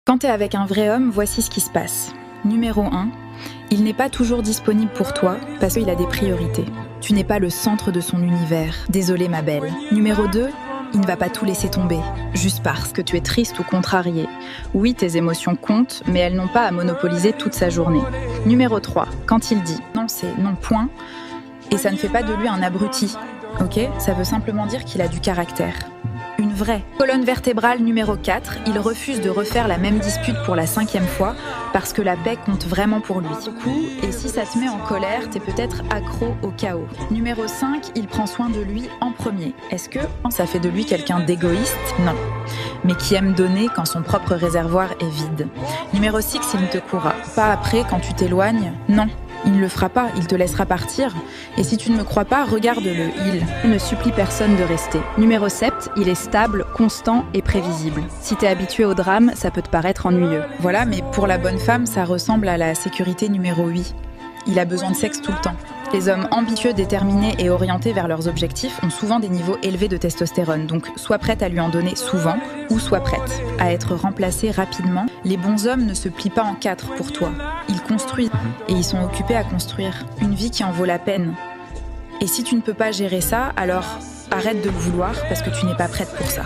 Quand t'es avec un vrai homme, voici ce qui se passe. Numéro 1, il n'est pas toujours disponible pour toi parce qu'il a des priorités. Tu n'es pas le centre de son univers. Désolée ma belle. Numéro 2, il ne va pas tout laisser tomber, juste parce que tu es triste ou contrarié. Oui, tes émotions comptent, mais elles n'ont pas à monopoliser toute sa journée. Numéro 3, quand il dit non, c'est non, point, et ça ne fait pas de lui un abruti, ok ? Ça veut simplement dire qu'il a du caractère. Une vraie. Colonne vertébrale numéro 4, il refuse de refaire la même dispute pour la 5e fois parce que la paix compte vraiment pour lui. Et si ça te met en colère, t'es peut-être accro au chaos. Numéro 5, il prend soin de lui en premier. Est-ce que ça fait de lui quelqu'un d'égoïste ? Non. Mais qui aime donner quand son propre réservoir est vide. Numéro 6, il ne te courra pas après quand tu t'éloignes ? Non. Il ne le fera pas, il te laissera partir. Et si tu ne me crois pas, regarde-le, il ne supplie personne de rester. Numéro 7, il est stable, constant et prévisible. Si t'es habitué au drame, ça peut te paraître ennuyeux. Voilà, mais pour la bonne femme, ça ressemble à la sécurité numéro 8. Il a besoin de sexe tout le temps. Les hommes ambitieux, déterminés et orientés vers leurs objectifs ont souvent des niveaux élevés de testostérone, donc sois prête à lui en donner souvent ou sois prête à être remplacée rapidement. Les bons hommes ne se plient pas en 4 pour toi. Ils construisent et ils sont occupés à construire une vie qui en vaut la peine. Et si tu ne peux pas gérer ça, alors arrête de le vouloir parce que tu n'es pas prête pour ça.